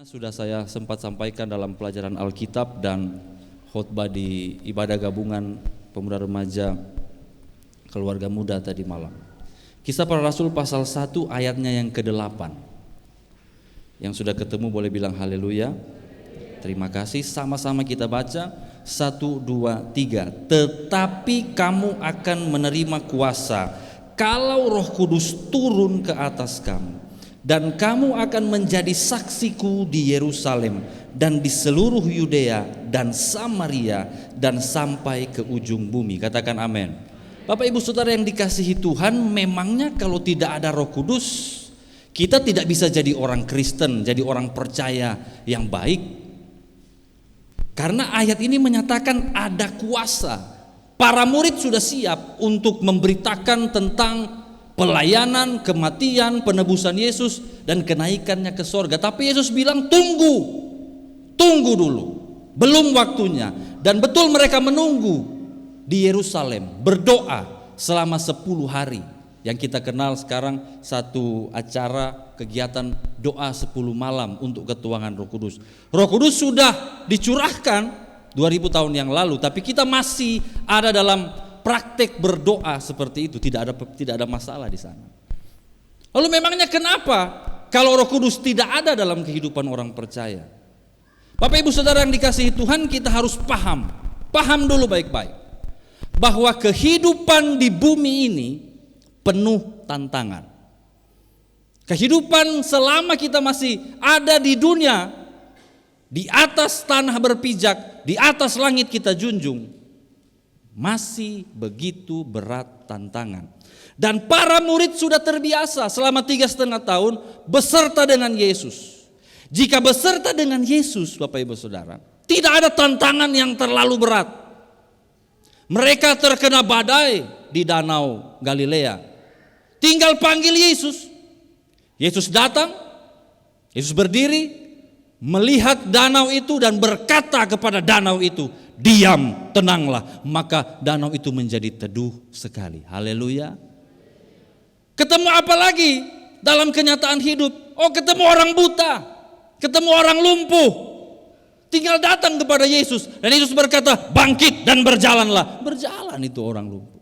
Sudah saya sempat sampaikan dalam pelajaran Alkitab dan khotbah di ibadah gabungan pemuda remaja keluarga muda tadi malam. Kisah Para Rasul pasal 1 ayatnya yang ke-8. Yang sudah ketemu boleh bilang haleluya. Terima kasih, sama-sama kita baca 1, 2, 3. Tetapi kamu akan menerima kuasa kalau Roh Kudus turun ke atas kamu, dan kamu akan menjadi saksiku di Yerusalem dan di seluruh Yudea dan Samaria dan sampai ke ujung bumi. Katakan amin. Bapak Ibu Saudara yang dikasihi Tuhan, memangnya kalau tidak ada Roh Kudus, kita tidak bisa jadi orang Kristen, jadi orang percaya yang baik. Karena ayat ini menyatakan ada kuasa. Para murid sudah siap untuk memberitakan tentang pelayanan, kematian, penebusan Yesus dan kenaikannya ke sorga. Tapi Yesus bilang tunggu dulu, belum waktunya. Dan betul mereka menunggu di Yerusalem, berdoa selama 10 hari. Yang kita kenal sekarang satu acara kegiatan doa 10 malam untuk ketuangan Roh Kudus. Roh Kudus sudah dicurahkan 2000 tahun yang lalu, tapi kita masih ada dalam praktek berdoa seperti itu, tidak ada masalah di sana. Lalu memangnya kenapa kalau Roh Kudus tidak ada dalam kehidupan orang percaya? Bapak Ibu Saudara yang dikasihi Tuhan, kita harus paham dulu baik-baik bahwa kehidupan di bumi ini penuh tantangan. Kehidupan selama kita masih ada di dunia, di atas tanah berpijak, di atas langit kita junjung, masih begitu berat tantangan. Dan para murid sudah terbiasa selama 3,5 tahun beserta dengan Yesus. Jika beserta dengan Yesus, Bapak Ibu Saudara, tidak ada tantangan yang terlalu berat. Mereka terkena badai di danau Galilea, tinggal panggil Yesus. Yesus datang, Yesus berdiri, melihat danau itu dan berkata kepada danau itu, diam, tenanglah. Maka danau itu menjadi teduh sekali. Haleluya. Ketemu apa lagi dalam kenyataan hidup? Oh, ketemu orang buta, ketemu orang lumpuh. Tinggal datang kepada Yesus dan Yesus berkata, bangkit dan berjalanlah. Berjalan itu orang lumpuh.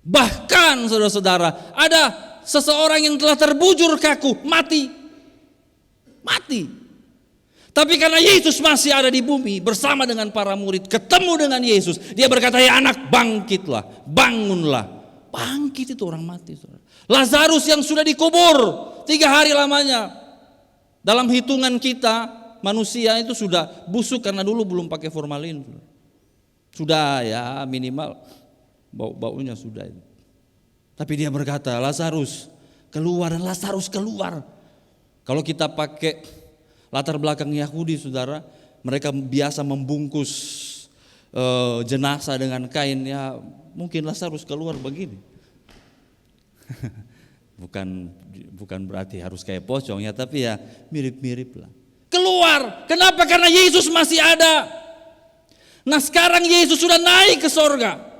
Bahkan saudara-saudara, ada seseorang yang telah terbujur kaku, mati. Tapi karena Yesus masih ada di bumi bersama dengan para murid, ketemu dengan Yesus, dia berkata, ya anak, bangkitlah, bangunlah. Bangkit itu orang mati. Lazarus yang sudah dikubur 3 hari lamanya, dalam hitungan kita manusia itu sudah busuk karena dulu belum pakai formalin. Sudah ya minimal bau-baunya sudah itu. Tapi dia berkata, Lazarus keluar, dan Lazarus keluar. Kalau kita pakai latar belakang Yahudi, saudara, mereka biasa membungkus jenazah dengan kain. Ya mungkin Lazarus keluar begini. bukan berarti harus kayak pocong ya, tapi ya mirip-mirip lah. Keluar, kenapa? Karena Yesus masih ada. Nah sekarang Yesus sudah naik ke sorga.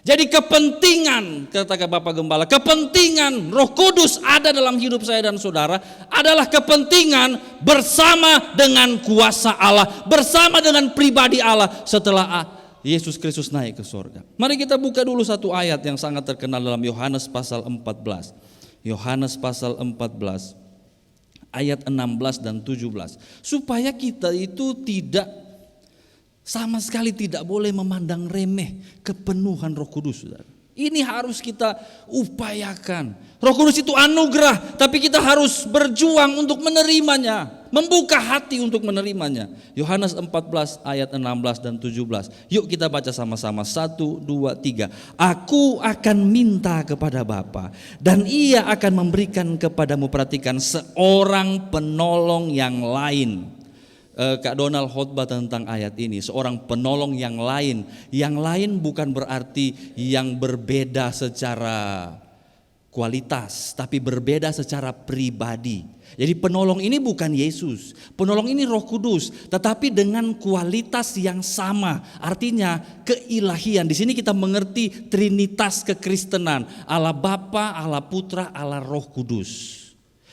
Jadi kepentingan, katakan Bapak Gembala, kepentingan Roh Kudus ada dalam hidup saya dan saudara adalah kepentingan bersama dengan kuasa Allah, bersama dengan pribadi Allah setelah Yesus Kristus naik ke sorga. Mari kita buka dulu satu ayat yang sangat terkenal dalam Yohanes pasal 14. Yohanes pasal 14 ayat 16 dan 17. Supaya kita itu sama sekali tidak boleh memandang remeh kepenuhan Roh Kudus, saudara. Ini harus kita upayakan. Roh Kudus itu anugerah, tapi kita harus berjuang untuk menerimanya, membuka hati untuk menerimanya. Yohanes 14 ayat 16 dan 17. Yuk kita baca sama-sama. 1, 2, 3. Aku akan minta kepada Bapa dan Ia akan memberikan kepadamu, perhatikan, seorang penolong yang lain. Kak Donald khotbah tentang ayat ini, seorang penolong yang lain. Yang lain bukan berarti yang berbeda secara kualitas, tapi berbeda secara pribadi. Jadi penolong ini bukan Yesus, penolong ini Roh Kudus, tetapi dengan kualitas yang sama. Artinya keilahian. Di sini kita mengerti trinitas kekristenan, Allah Bapa, Allah Putra, Allah Roh Kudus.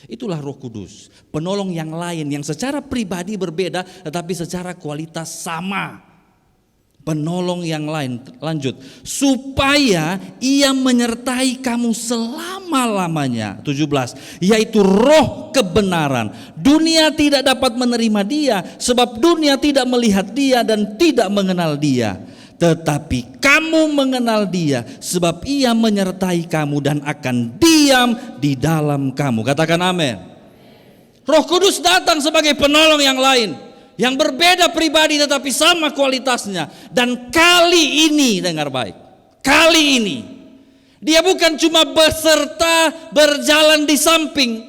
Itulah Roh Kudus, penolong yang lain yang secara pribadi berbeda tetapi secara kualitas sama. Penolong yang lain, lanjut, supaya ia menyertai kamu selama-lamanya. 17, yaitu roh kebenaran. Dunia tidak dapat menerima dia, sebab dunia tidak melihat dia dan tidak mengenal dia. Tetapi kamu mengenal dia, sebab ia menyertai kamu dan akan diam di dalam kamu. Katakan amin. Roh Kudus datang sebagai penolong yang lain, yang berbeda pribadi tetapi sama kualitasnya. Dan kali ini, dengar baik, kali ini dia bukan cuma beserta berjalan di samping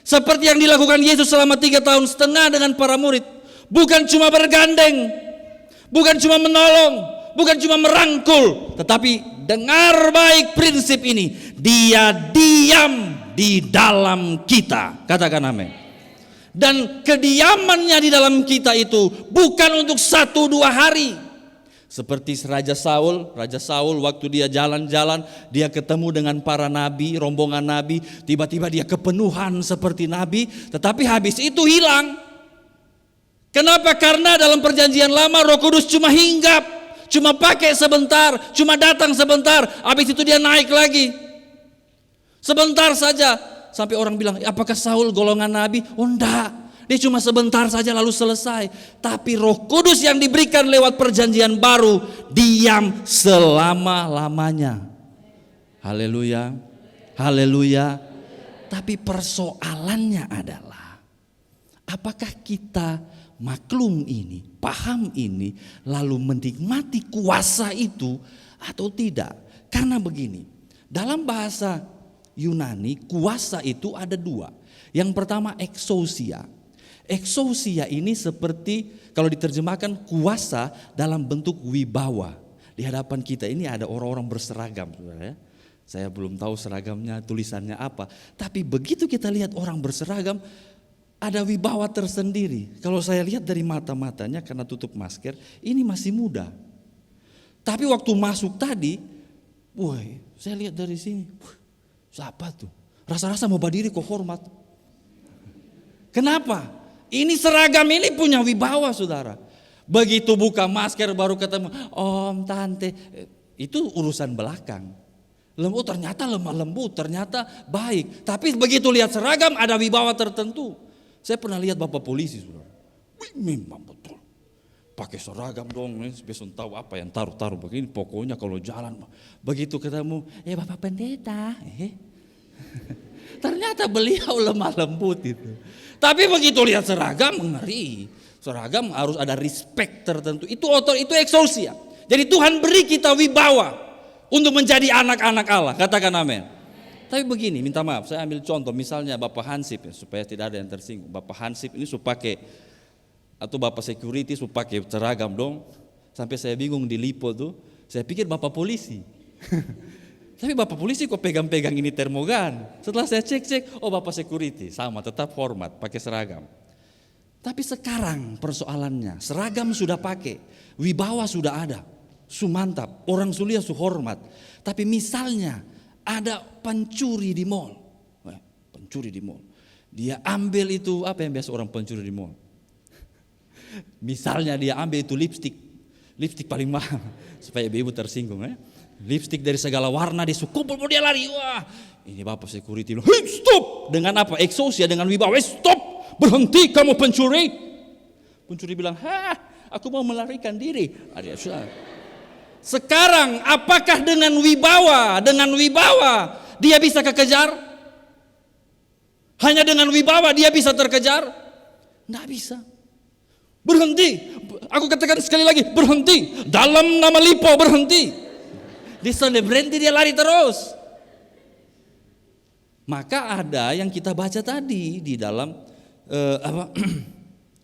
seperti yang dilakukan Yesus selama 3,5 tahun dengan para murid. Bukan cuma bergandeng, bukan cuma menolong, bukan cuma merangkul, tetapi dengar baik prinsip ini, dia diam di dalam kita. Katakan amin. Dan kediamannya di dalam kita itu bukan untuk 1-2 hari. Seperti Raja Saul waktu dia jalan-jalan, dia ketemu dengan para nabi, rombongan nabi, tiba-tiba dia kepenuhan seperti nabi, tetapi habis itu hilang. Kenapa? Karena dalam perjanjian lama Roh Kudus cuma hinggap, cuma pakai sebentar, cuma datang sebentar, habis itu dia naik lagi. Sebentar saja. Sampai orang bilang, apakah Saul golongan nabi? Oh enggak, dia cuma sebentar saja lalu selesai. Tapi Roh Kudus yang diberikan lewat perjanjian baru diam selama-lamanya. Haleluya, haleluya. Tapi persoalannya adalah, apakah kita maklum ini, paham ini, lalu menikmati kuasa itu atau tidak? Karena begini, dalam bahasa Yunani, kuasa itu ada 2. Yang pertama exousia. Exousia ini seperti kalau diterjemahkan kuasa dalam bentuk wibawa. Di hadapan kita ini ada orang-orang berseragam, saudara ya. Saya belum tahu seragamnya, tulisannya apa. Tapi begitu kita lihat orang berseragam, ada wibawa tersendiri. Kalau saya lihat dari mata-matanya karena tutup masker, ini masih muda. Tapi waktu masuk tadi, woi, saya lihat dari sini, siapa tuh? Rasa-rasa mau berdiri kok hormat. Kenapa? Ini seragam ini punya wibawa, saudara. Begitu buka masker baru ketemu, om, tante, itu urusan belakang. Ternyata lemah lembut, ternyata baik. Tapi begitu lihat seragam ada wibawa tertentu. Saya pernah lihat bapak polisi, saudara. Memang betul. Pakai seragam dong, biasa tahu apa yang taruh-taruh begini. Pokoknya kalau jalan, begitu ketemu, bapak pendeta, ternyata beliau lemah lembut itu. Tapi begitu lihat seragam, ngeri. Seragam harus ada respect tertentu. Itu exousia. Jadi Tuhan beri kita wibawa untuk menjadi anak-anak Allah. Katakan amin. Tapi begini, minta maaf, saya ambil contoh. Misalnya Bapak Hansip, supaya tidak ada yang tersinggung. Bapak Hansip ini suka pakai, atau Bapak security suka pakai seragam dong. Sampai saya bingung di Lipo tuh, saya pikir Bapak polisi. Tapi Bapak polisi kok pegang-pegang ini termogan. Setelah saya cek-cek, oh Bapak security, sama tetap hormat, pakai seragam. Tapi sekarang persoalannya, seragam sudah pakai, wibawa sudah ada, mantap, orang sulia hormat. Tapi misalnya ada pencuri di mall, dia ambil itu, apa yang biasa orang pencuri di mall? Misalnya dia ambil itu lipstik paling mahal, supaya ibu tersinggung ya. Lipstik dari segala warna disukumpul, dia lari. Wah, ini Bapak security bilang, hey, stop. Dengan apa? Exousia, dengan wibawa. Stop, berhenti kamu pencuri. Pencuri bilang, aku mau melarikan diri. Sekarang apakah dengan wibawa dia bisa kekejar? Hanya dengan wibawa dia bisa terkejar? Tidak bisa. Berhenti. Aku katakan sekali lagi, berhenti. Dalam nama Lipo, berhenti. Dia berhenti, dia lari terus. Maka ada yang kita baca tadi di dalam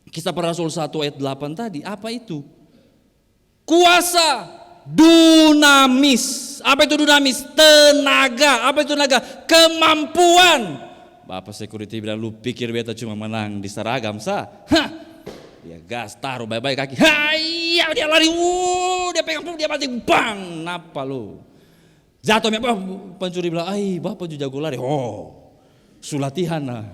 Kisah Para Rasul 1 ayat 8 tadi. Apa itu? Kuasa, dunamis. Apa itu dunamis? Tenaga. Apa itu tenaga? Kemampuan. Bapak security bilang, lu pikir beta cuma menang di seragam sah? Dia gas, taruh baik-baik kaki. Iya, dia lari. Dia pegang, dia mati. Bang, napa lu? Jatuh, pencuri bilang, Bapak juga jago lari. Sulatihana.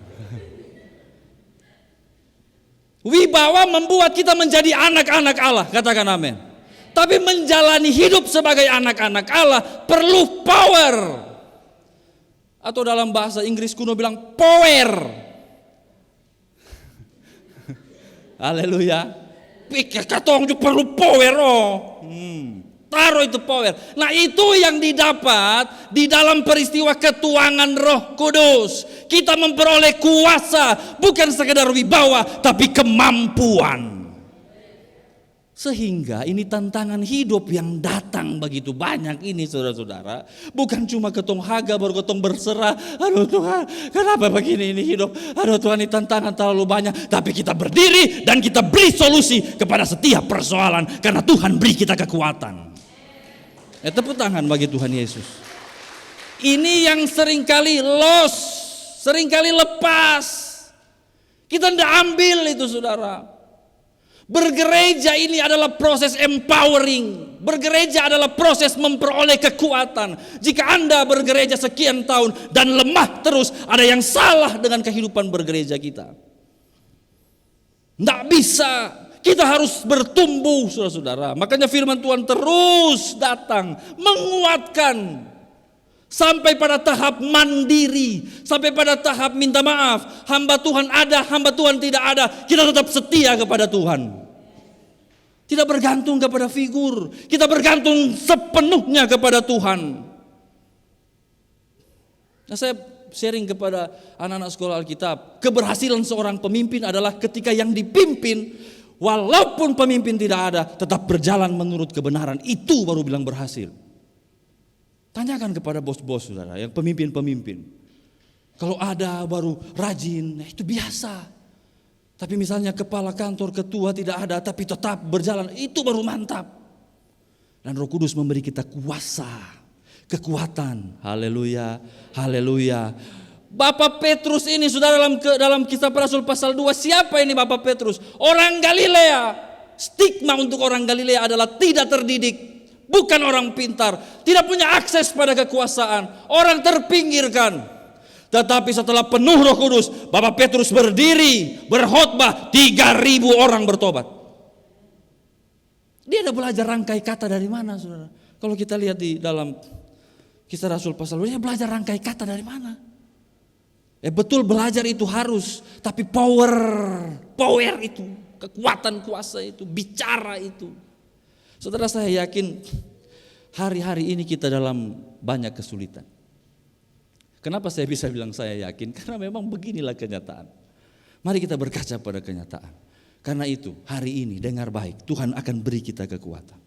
Wibawa membuat kita menjadi anak-anak Allah, katakan amin. Tapi menjalani hidup sebagai anak-anak Allah perlu power. Atau dalam bahasa Inggris kuno bilang power. Haleluya. Pikir katong juga perlu power Taruh itu power. Nah itu yang didapat di dalam peristiwa ketuangan Roh Kudus. Kita memperoleh kuasa, bukan sekedar wibawa, tapi kemampuan. Sehingga ini tantangan hidup yang datang begitu banyak ini saudara-saudara. Bukan cuma ketong haga baru ketong berserah. Aduh Tuhan, kenapa begini ini hidup? Aduh Tuhan, ini tantangan terlalu banyak. Tapi kita berdiri dan kita beri solusi kepada setiap persoalan. Karena Tuhan beri kita kekuatan. Tepuk tangan bagi Tuhan Yesus. Ini yang seringkali loss, seringkali lepas. Kita tidak ambil itu saudara. Bergereja ini adalah proses empowering. Bergereja adalah proses memperoleh kekuatan. Jika Anda bergereja sekian tahun dan lemah terus, ada yang salah dengan kehidupan bergereja kita. Tidak bisa. Kita harus bertumbuh saudara-saudara. Makanya firman Tuhan terus datang menguatkan. Sampai pada tahap mandiri. Sampai pada tahap minta maaf. Hamba Tuhan ada, hamba Tuhan tidak ada. Kita tetap setia kepada Tuhan. Tidak bergantung kepada figur. Kita bergantung sepenuhnya kepada Tuhan. Nah, saya sharing kepada anak-anak sekolah Alkitab. Keberhasilan seorang pemimpin adalah ketika yang dipimpin, walaupun pemimpin tidak ada, tetap berjalan menurut kebenaran. Itu baru bilang berhasil. Tanyakan kepada bos-bos saudara, yang pemimpin-pemimpin. Kalau ada baru rajin, itu biasa. Tapi misalnya kepala kantor, ketua tidak ada, tapi tetap berjalan, itu baru mantap. Dan Roh Kudus memberi kita kuasa, kekuatan. Haleluya, haleluya. Bapak Petrus ini saudara dalam Kisah Para Rasul pasal 2, siapa ini Bapak Petrus? Orang Galilea. Stigma untuk orang Galilea adalah tidak terdidik. Bukan orang pintar, tidak punya akses pada kekuasaan, orang terpinggirkan. Tetapi setelah penuh Roh Kudus, Bapak Petrus berdiri, berkhotbah, 3.000 orang bertobat. Dia ada belajar rangkai kata dari mana saudara? Kalau kita lihat di dalam Kisah Rasul pasal 2, dia belajar rangkai kata dari mana? Betul belajar itu harus, tapi power itu, kekuatan kuasa itu, bicara itu. Saudara, saya yakin hari-hari ini kita dalam banyak kesulitan. Kenapa saya bisa bilang saya yakin? Karena memang beginilah kenyataan. Mari kita berkaca pada kenyataan. Karena itu hari ini dengar baik, Tuhan akan beri kita kekuatan.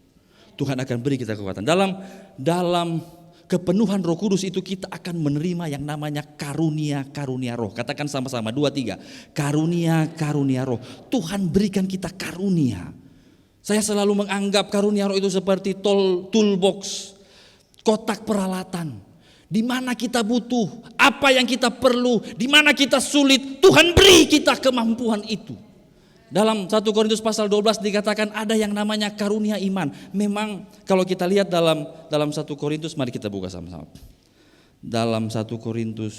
Tuhan akan beri kita kekuatan. Dalam kepenuhan Roh Kudus itu kita akan menerima yang namanya karunia-karunia roh. Katakan sama-sama 2, 3. Karunia-karunia roh. Tuhan berikan kita karunia. Saya selalu menganggap karunia roh itu seperti toolbox, kotak peralatan. Di mana kita butuh, apa yang kita perlu, di mana kita sulit, Tuhan beri kita kemampuan itu. Dalam 1 Korintus pasal 12 dikatakan ada yang namanya karunia iman. Memang kalau kita lihat dalam 1 Korintus, mari kita buka sama-sama. Dalam 1 Korintus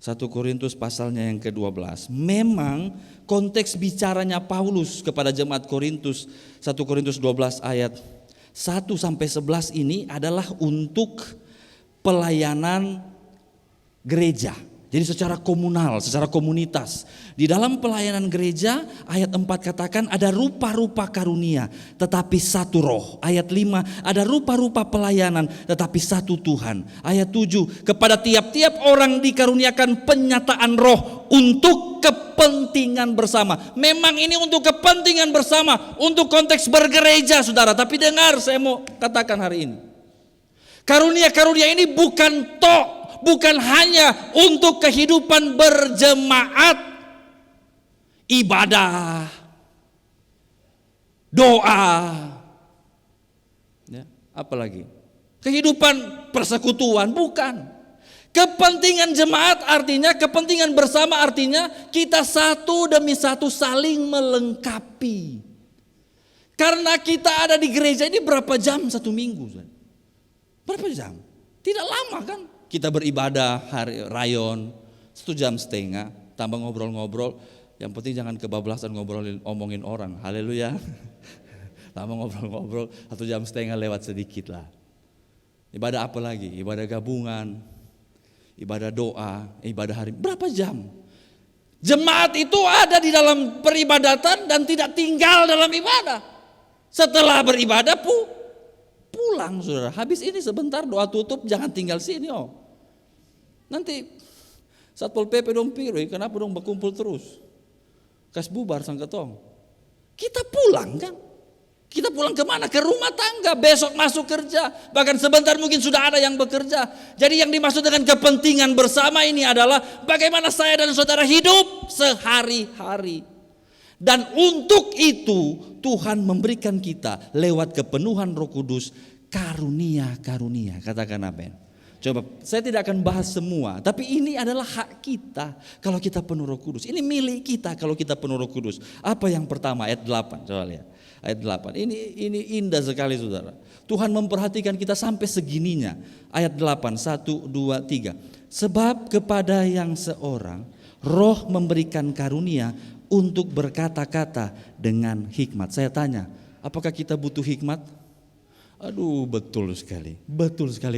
1 Korintus pasalnya yang ke-12. Memang konteks bicaranya Paulus kepada jemaat Korintus 1 Korintus 12 ayat 1 sampai 11 ini adalah untuk pelayanan gereja. Jadi secara komunal, secara komunitas. Di dalam pelayanan gereja ayat 4 katakan ada rupa-rupa karunia tetapi satu roh. Ayat 5 ada rupa-rupa pelayanan tetapi satu Tuhan. Ayat 7 kepada tiap-tiap orang dikaruniakan penyataan roh untuk kepentingan bersama. Memang ini untuk kepentingan bersama, untuk konteks bergereja saudara. Tapi dengar, saya mau katakan hari ini. Karunia-karunia ini bukan hanya untuk kehidupan berjemaat, ibadah, doa, ya, apalagi kehidupan persekutuan, bukan. Kepentingan jemaat artinya, kepentingan bersama artinya kita satu demi satu saling melengkapi. Karena kita ada di gereja ini berapa jam satu minggu? Berapa jam? Tidak lama kan? Kita beribadah hari rayon 1,5 jam, tambah ngobrol-ngobrol. Yang penting jangan kebablasan omongin orang. Haleluya. Tambah ngobrol-ngobrol 1,5 jam lewat sedikit lah. Ibadah apa lagi? Ibadah gabungan, ibadah doa, ibadah hari. Berapa jam? Jemaat itu ada di dalam peribadatan dan tidak tinggal dalam ibadah. Setelah beribadah pulang, saudara. Habis ini sebentar doa tutup, jangan tinggal sini. Nanti Satpol PP dong pikir, kenapa dong berkumpul terus? Kas bubar sang ketong. Kita pulang kan? Kita pulang kemana? Ke rumah tangga. Besok masuk kerja. Bahkan sebentar mungkin sudah ada yang bekerja. Jadi yang dimaksud dengan kepentingan bersama ini adalah bagaimana saya dan saudara hidup sehari-hari. Dan untuk itu Tuhan memberikan kita lewat kepenuhan Roh Kudus karunia-karunia. Katakan amin. Coba, saya tidak akan bahas semua, tapi ini adalah hak kita kalau kita penuh Roh Kudus. Ini milik kita kalau kita penuh Roh Kudus. Apa yang pertama? Ayat 8, coba lihat. Ayat 8, ini indah sekali saudara. Tuhan memperhatikan kita sampai segininya. Ayat 8, 1, 2, 3. Sebab kepada yang seorang Roh memberikan karunia untuk berkata-kata dengan hikmat. Saya tanya, apakah kita butuh hikmat? Aduh, betul sekali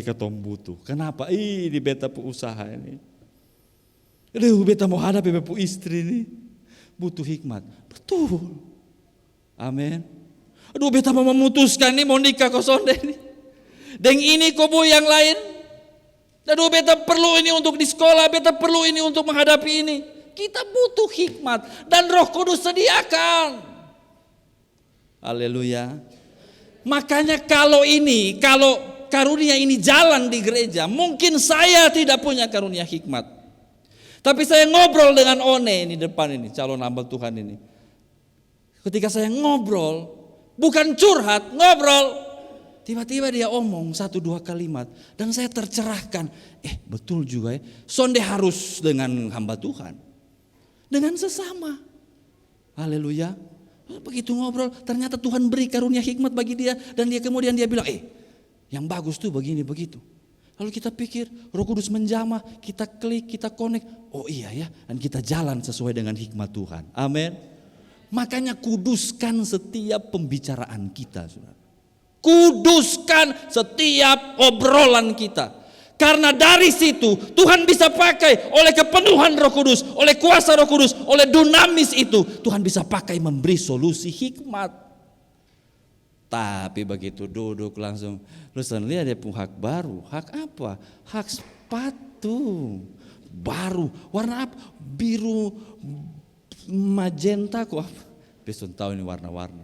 katong butuh. Kenapa? Ini beta pu usaha ini. Aduh, beta mau hadapi beta pu istri ini. Butuh hikmat. Betul. Amin. Aduh, beta mau memutuskan nih mau nikah kau sonde ini. Deng ini kobo yang lain. Aduh, beta perlu ini untuk di sekolah, beta perlu ini untuk menghadapi ini. Kita butuh hikmat dan Roh Kudus sediakan. Haleluya. Makanya kalau karunia ini jalan di gereja, mungkin saya tidak punya karunia hikmat. Tapi saya ngobrol dengan One ini depan ini, calon hamba Tuhan ini. Ketika saya ngobrol, bukan curhat, ngobrol. Tiba-tiba dia omong 1-2 kalimat dan saya tercerahkan. Betul juga ya, sonde harus dengan hamba Tuhan. Dengan sesama. Haleluya. Begitu ngobrol, ternyata Tuhan beri karunia hikmat bagi dia. Dan dia kemudian dia bilang, yang bagus tuh begini begitu. Lalu kita pikir Roh Kudus menjamah, kita klik, kita connect. Oh iya ya, dan kita jalan sesuai dengan hikmat Tuhan. Amin. Makanya kuduskan setiap pembicaraan kita, saudara. Kuduskan setiap obrolan kita. Karena dari situ Tuhan bisa pakai oleh kepenuhan Roh Kudus, oleh kuasa Roh Kudus, oleh dunamis itu Tuhan bisa pakai memberi solusi hikmat. Tapi begitu duduk langsung, lihat dia punya hak baru. Hak apa? Hak sepatu baru. Warna apa? Biru magenta kok. Besok tahu ini warna-warna.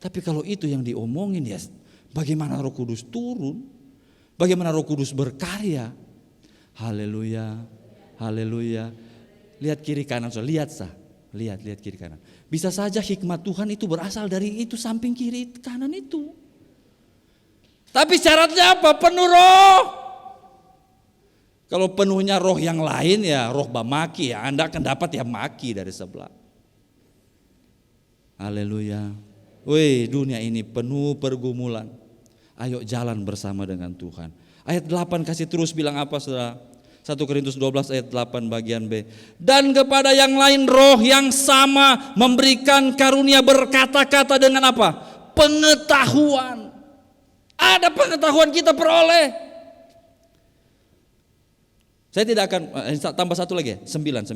Tapi kalau itu yang diomongin ya, bagaimana Roh Kudus turun? Bagaimana Roh Kudus berkarya? Haleluya, haleluya. Lihat kiri kanan, lihat kiri kanan. Bisa saja hikmat Tuhan itu berasal dari itu samping kiri kanan itu. Tapi syaratnya apa? Penuh roh. Kalau penuhnya roh yang lain ya roh bamaki ya, Anda akan dapat ya maki dari sebelah. Haleluya. Wih, dunia ini penuh pergumulan. Ayo jalan bersama dengan Tuhan. Ayat 8 kasih terus bilang apa saudara? 1 Korintus 12 ayat 8 bagian B. Dan kepada yang lain roh yang sama memberikan karunia berkata-kata dengan apa? Pengetahuan. Ada pengetahuan kita peroleh. Saya tidak akan tambah satu lagi ya, 9.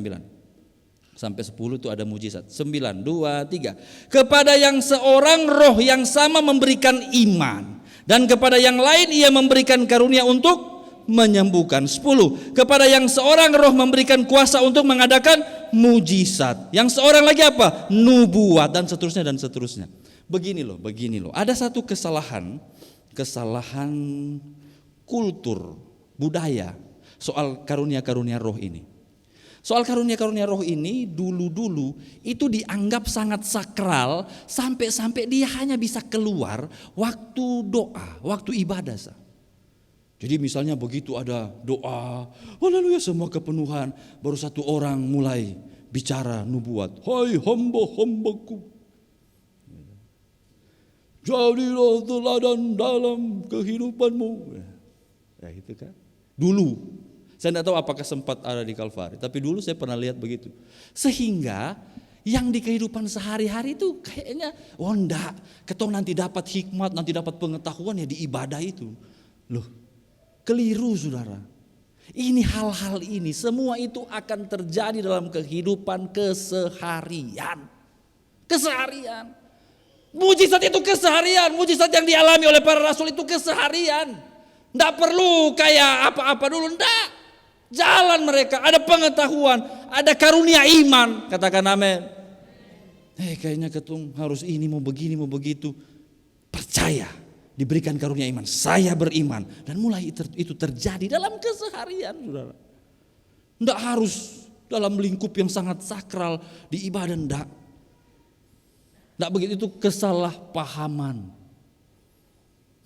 Sampai 10 itu ada mujizat. 9, 2, 3. Kepada yang seorang roh yang sama memberikan iman. Dan kepada yang lain ia memberikan karunia untuk menyembuhkan. 10. Kepada yang seorang roh memberikan kuasa untuk mengadakan mujizat. Yang seorang lagi apa? Nubuat dan seterusnya. Begini loh. Ada satu kesalahan kultur, budaya soal karunia-karunia roh ini. Soal karunia-karunia roh ini dulu itu dianggap sangat sakral sampai dia hanya bisa keluar waktu doa, waktu ibadah. Jadi misalnya begitu ada doa, haleluya semua kepenuhan, baru satu orang mulai bicara nubuat. Hai hamba-hambaku, jadilah teladan dalam kehidupanmu. Ya itu kan. Dulu, saya tidak tahu apakah sempat ada di Kalvari, tapi dulu saya pernah lihat begitu. Sehingga yang di kehidupan sehari-hari itu kayaknya, oh enggak, ketong nanti dapat hikmat, nanti dapat pengetahuan ya di ibadah itu. Loh, keliru saudara. Ini hal-hal ini semua itu akan terjadi dalam kehidupan keseharian. Keseharian. Mujizat itu keseharian, mujizat yang dialami oleh para rasul itu keseharian. Tidak perlu kayak apa-apa dulu, tidak. Jalan mereka, ada pengetahuan, ada karunia iman, katakan amin. Kayaknya ketung harus ini, mau begini, mau begitu. Percaya, diberikan karunia iman, saya beriman. Dan mulai itu terjadi dalam keseharian, saudara. Tidak harus dalam lingkup yang sangat sakral, di ibadah, tidak. Tidak begitu, itu kesalahpahaman.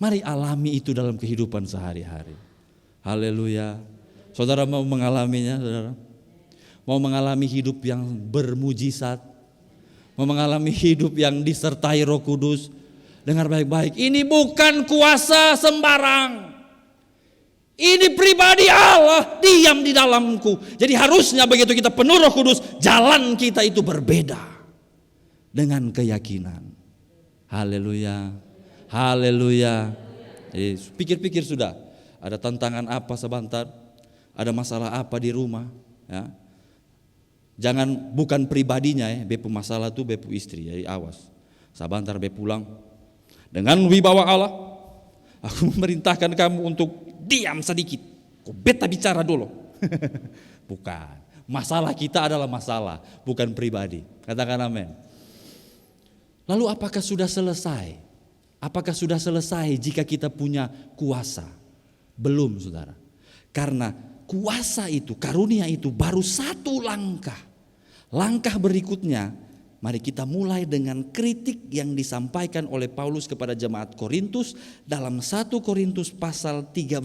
Mari alami itu dalam kehidupan sehari-hari. Haleluya. Saudara mau mengalaminya, saudara? Mau mengalami hidup yang bermujizat? Mau mengalami hidup yang disertai Roh Kudus? Dengar baik-baik, ini bukan kuasa sembarang. Ini pribadi Allah, diam di dalamku. Jadi harusnya begitu kita penuh Roh Kudus, jalan kita itu berbeda dengan keyakinan. Haleluya. Haleluya. Jadi pikir-pikir sudah, ada tantangan apa sebentar, ada masalah apa di rumah, ya. Jangan bukan pribadinya ya, bepu masalah tuh bepu istri, jadi awas. Sebentar be pulang dengan wibawa Allah, aku memerintahkan kamu untuk diam sedikit. Kok beta bicara dulu. Bukan. Masalah kita adalah masalah, bukan pribadi. Katakan amin. Lalu apakah sudah selesai? Apakah sudah selesai jika kita punya kuasa? Belum, saudara. Karena kuasa itu, karunia itu baru satu langkah. Langkah berikutnya, mari kita mulai dengan kritik yang disampaikan oleh Paulus kepada jemaat Korintus dalam 1 Korintus pasal 13.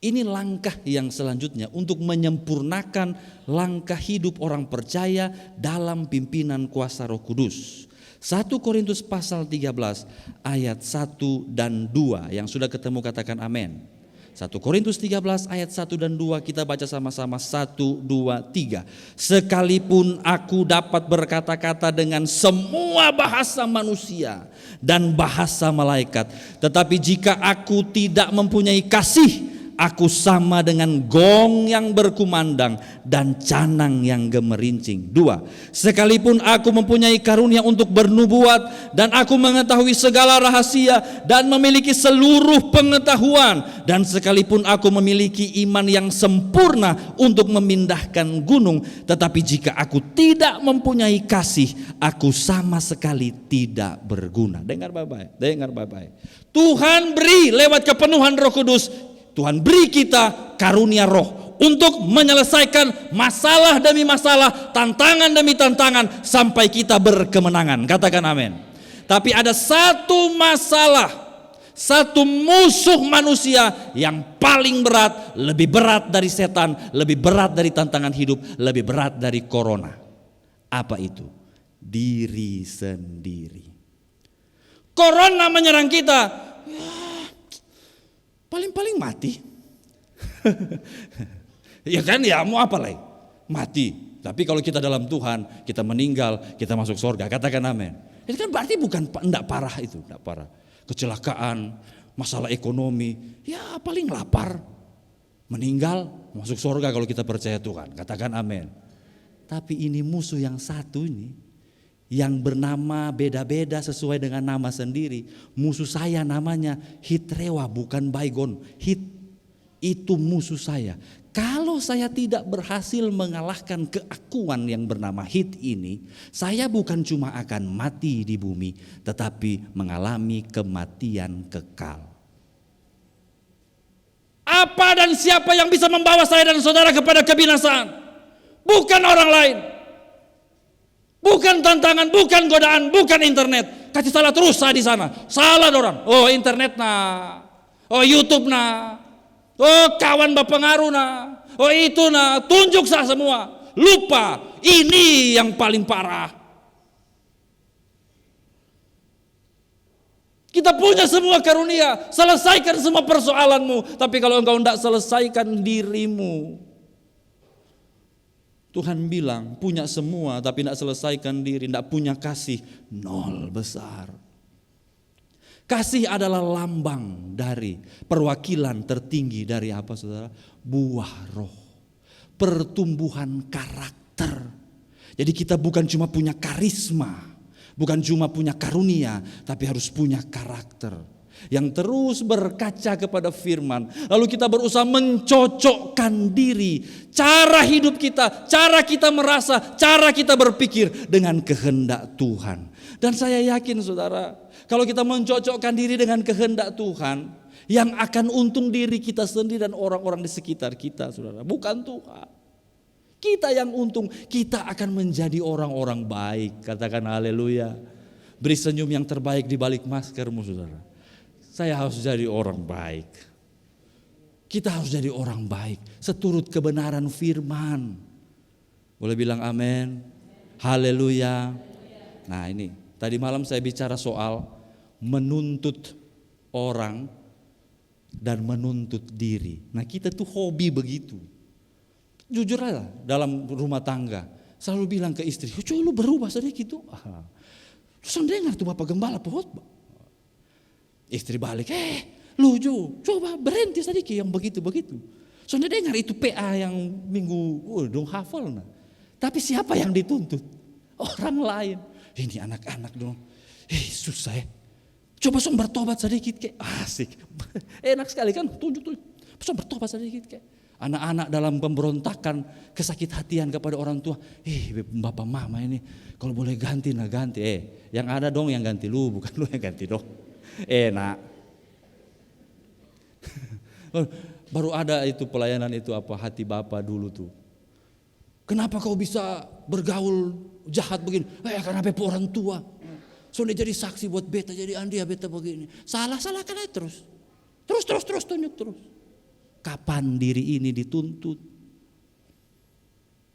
Ini langkah yang selanjutnya untuk menyempurnakan langkah hidup orang percaya dalam pimpinan kuasa Roh Kudus. 1 Korintus pasal 13 ayat 1 dan 2, yang sudah ketemu katakan amin. 1 Korintus 13 ayat 1 dan 2, kita baca sama-sama 1, 2, 3. Sekalipun aku dapat berkata-kata dengan semua bahasa manusia dan bahasa malaikat, tetapi jika aku tidak mempunyai kasih, aku sama dengan gong yang berkumandang dan canang yang gemerincing. 2. Sekalipun aku mempunyai karunia untuk bernubuat dan aku mengetahui segala rahasia dan memiliki seluruh pengetahuan, dan sekalipun aku memiliki iman yang sempurna untuk memindahkan gunung, tetapi jika aku tidak mempunyai kasih, aku sama sekali tidak berguna. Dengar baik-baik, dengar baik-baik. Tuhan beri lewat kepenuhan Roh Kudus, Tuhan beri kita karunia roh untuk menyelesaikan masalah demi masalah, tantangan demi tantangan, sampai kita berkemenangan. Katakan amin. Tapi ada satu masalah, satu musuh manusia yang paling berat, lebih berat dari setan, lebih berat dari tantangan hidup, lebih berat dari corona. Apa itu? Diri sendiri. Corona menyerang kita, paling-paling mati. Ya kan, ya mau apa lagi? Mati. Tapi kalau kita dalam Tuhan, kita meninggal, kita masuk surga. Katakan amin. Itu kan berarti bukan enggak parah itu, enggak parah. Kecelakaan, masalah ekonomi, ya paling lapar. Meninggal, masuk surga kalau kita percaya Tuhan. Katakan amin. Tapi ini musuh yang satu ini, yang bernama beda-beda sesuai dengan nama sendiri. Musuh saya namanya Hitrewa, bukan Baygon. Hit itu musuh saya. Kalau saya tidak berhasil mengalahkan keakuan yang bernama Hit ini, saya bukan cuma akan mati di bumi, tetapi mengalami kematian kekal. Apa dan siapa yang bisa membawa saya dan saudara kepada kebinasaan? Bukan orang lain, bukan tantangan, bukan godaan, bukan internet. Kasih salah terus saya di sana. Salah orang. Oh internet nah, oh YouTube nah, oh kawan berpengaruh nah, oh itu nah, tunjuk saya semua. Lupa, ini yang paling parah. Kita punya semua karunia, selesaikan semua persoalanmu. Tapi kalau engkau tidak selesaikan dirimu, Tuhan bilang punya semua tapi tidak selesaikan diri, tidak punya kasih, nol besar. Kasih adalah lambang dari perwakilan tertinggi dari apa saudara? Buah roh, pertumbuhan karakter. Jadi kita bukan cuma punya karisma, bukan cuma punya karunia, tapi harus punya karakter yang terus berkaca kepada firman. Lalu kita berusaha mencocokkan diri, cara hidup kita, cara kita merasa, cara kita berpikir dengan kehendak Tuhan. Dan saya yakin saudara, kalau kita mencocokkan diri dengan kehendak Tuhan, yang akan untung diri kita sendiri dan orang-orang di sekitar kita saudara, bukan Tuhan. Kita yang untung, kita akan menjadi orang-orang baik. Katakan haleluya. Beri senyum yang terbaik di balik maskermu saudara. Saya harus jadi orang baik. Kita harus jadi orang baik seturut kebenaran firman. Boleh bilang amin? Haleluya. Nah ini, tadi malam saya bicara soal menuntut orang dan menuntut diri. Nah kita tuh hobi begitu. Jujur aja dalam rumah tangga selalu bilang ke istri, coba lu berubah sedikit tuh. Terus dengar tuh Bapak Gembala khotbah. Istri balik, lu coba berhenti sedikit yang begitu-begitu. Soalnya dengar itu PA yang minggu, dong hafal nah. Tapi siapa yang dituntut? Orang lain. Ini anak-anak dong, susah ya. Coba bertobat sedikit kayak asik. Enak sekali kan, tunjuk. Bertobat sedikit kayak. Anak-anak dalam pemberontakan, kesakit hatian kepada orang tua. Bapak mama ini kalau boleh ganti nah ganti. Yang ada dong yang ganti lu, bukan lu yang ganti dong. Enak. Baru ada itu pelayanan itu apa hati Bapak dulu tuh. Kenapa kau bisa bergaul jahat begini? Karena beta orang tua. Soalnya jadi saksi buat beta, jadi Andia beta begini. Salah kan terus. Terus tunjuk terus. Kapan diri ini dituntut?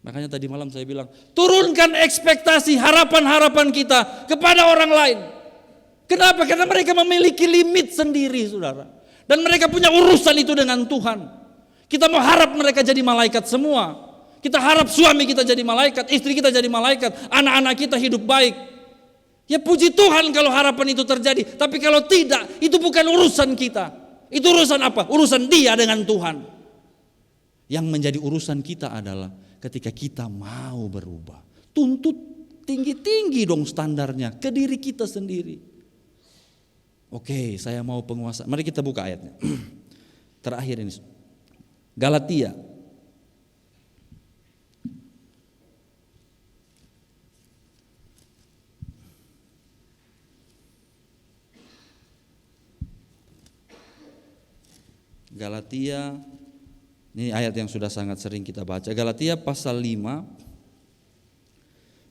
Makanya tadi malam saya bilang, turunkan ekspektasi harapan-harapan kita kepada orang lain. Kenapa? Karena mereka memiliki limit sendiri saudara. Dan mereka punya urusan itu dengan Tuhan. Kita mau harap mereka jadi malaikat semua. Kita harap suami kita jadi malaikat, istri kita jadi malaikat, anak-anak kita hidup baik. Ya puji Tuhan kalau harapan itu terjadi. Tapi kalau tidak, itu bukan urusan kita. Itu urusan apa? Urusan dia dengan Tuhan. Yang menjadi urusan kita adalah ketika kita mau berubah. Tuntut tinggi-tinggi dong standarnya ke diri kita sendiri. Oke, saya mau penguasa. Mari kita buka ayatnya. Terakhir ini. Galatia. Galatia, ini ayat yang sudah sangat sering kita baca. Galatia pasal 5.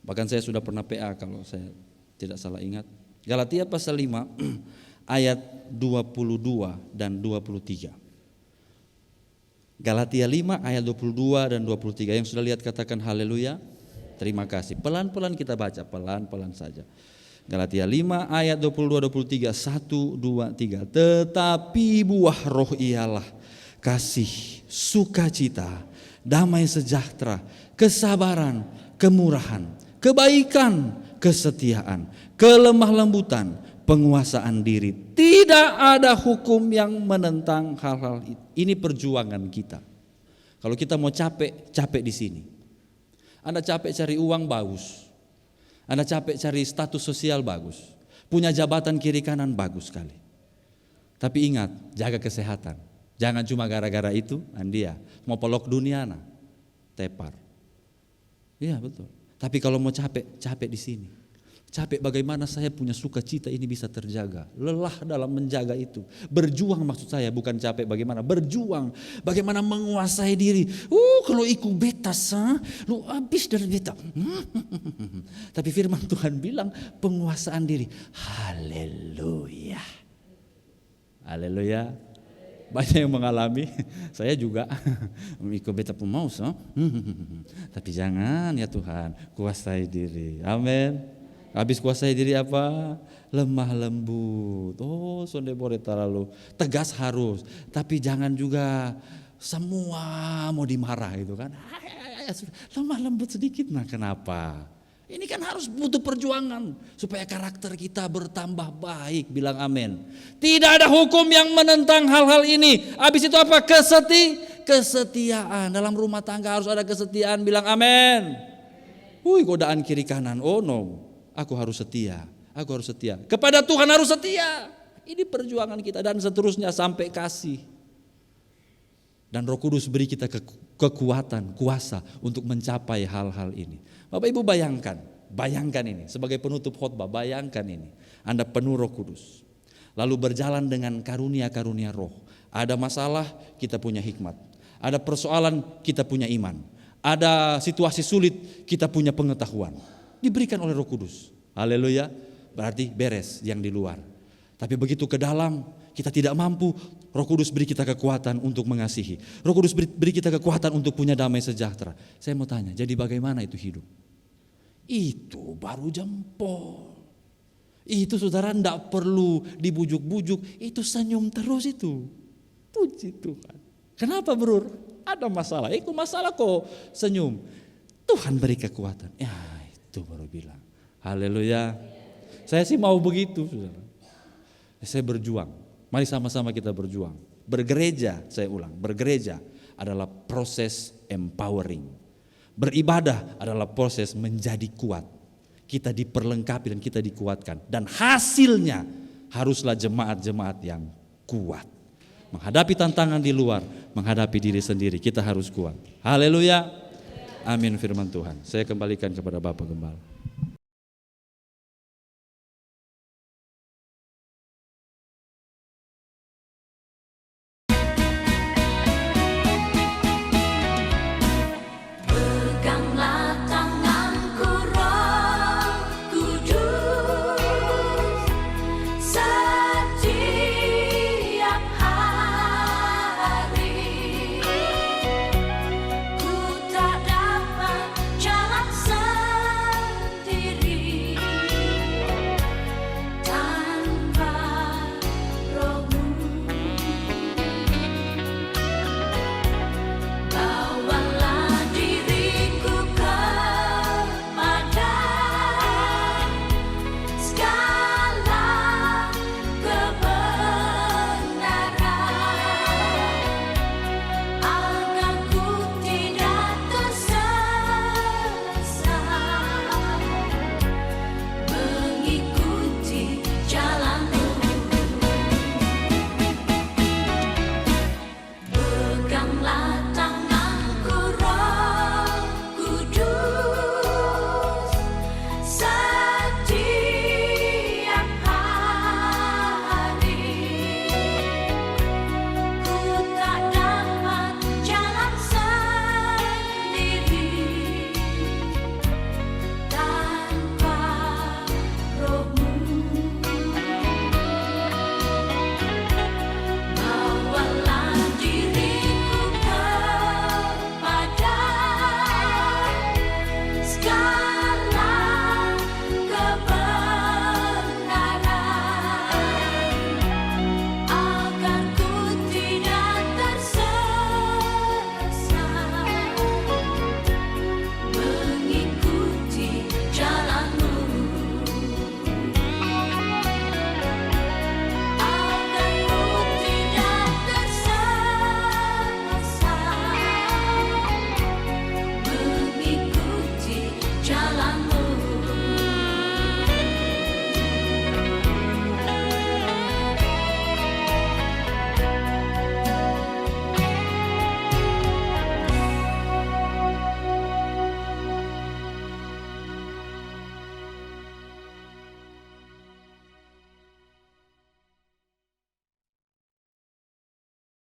Bahkan saya sudah pernah PA kalau saya tidak salah ingat. Galatia pasal 5 ayat 22 dan 23. Galatia 5 ayat 22 dan 23. Yang sudah lihat katakan haleluya. Terima kasih. Pelan-pelan kita baca, pelan-pelan saja. Galatia 5 ayat 22-23, 1, 2, 3. Tetapi buah roh ialah kasih, sukacita, damai sejahtera, kesabaran, kemurahan, kebaikan, kesetiaan, kelemah lembutan, penguasaan diri. Tidak ada hukum yang menentang hal-hal itu. Ini perjuangan kita. Kalau kita mau capek di sini. Anda capek cari uang bagus. Anda capek cari status sosial bagus. Punya jabatan kiri kanan bagus sekali. Tapi ingat, jaga kesehatan. Jangan cuma gara-gara itu, Andia mau pelok dunia nah, tepar. Iya betul. Tapi kalau mau capek di sini. Capek bagaimana saya punya sukacita ini bisa terjaga. Lelah dalam menjaga itu. Berjuang maksud saya, bukan capek bagaimana. Berjuang, bagaimana menguasai diri. Kalau ikut betas, lu habis dari beta. Tapi firman Tuhan bilang penguasaan diri. Haleluya. Haleluya. Banyak yang mengalami, saya juga ikut beta pemaus. Tapi jangan ya Tuhan, kuasai diri. Amin. Habis kuasai diri apa? Lemah lembut. Oh, sonde bore terlalu tegas harus, tapi jangan juga semua mau dimarah gitu kan. Lemah lembut sedikit. Nah, kenapa? Ini kan harus butuh perjuangan supaya karakter kita bertambah baik. Bilang amin. Tidak ada hukum yang menentang hal-hal ini. Habis itu apa? Kesetiaan. Dalam rumah tangga harus ada kesetiaan. Bilang amin. Godaan kiri kanan. Oh no, aku harus setia. Aku harus setia. Kepada Tuhan harus setia. Ini perjuangan kita dan seterusnya sampai kasih. Dan Roh Kudus beri kita kekuatan, kuasa untuk mencapai hal-hal ini. Bapak Ibu bayangkan ini sebagai penutup khotbah, bayangkan ini. Anda penuh Roh Kudus. Lalu berjalan dengan karunia-karunia roh. Ada masalah, kita punya hikmat. Ada persoalan, kita punya iman. Ada situasi sulit, kita punya pengetahuan. Diberikan oleh Roh Kudus. Haleluya. Berarti beres yang di luar. Tapi begitu ke dalam, kita tidak mampu, Roh Kudus beri kita kekuatan untuk mengasihi. Roh Kudus beri kita kekuatan untuk punya damai sejahtera. Saya mau tanya, jadi bagaimana itu hidup? Itu baru jempol. Itu saudara tidak perlu dibujuk-bujuk, itu senyum terus itu. Puji Tuhan. Kenapa bro? Ada masalah, itu masalah kok senyum. Tuhan beri kekuatan. Ya itu baru bilang. Haleluya. Saya sih mau begitu saudara. Saya berjuang. Mari sama-sama kita berjuang. Bergereja, saya ulang, bergereja adalah proses empowering. Beribadah adalah proses menjadi kuat. Kita diperlengkapi dan kita dikuatkan. Dan hasilnya haruslah jemaat-jemaat yang kuat. Menghadapi tantangan di luar, menghadapi diri sendiri, kita harus kuat. Haleluya. Amin firman Tuhan. Saya kembalikan kepada Bapak Gembala.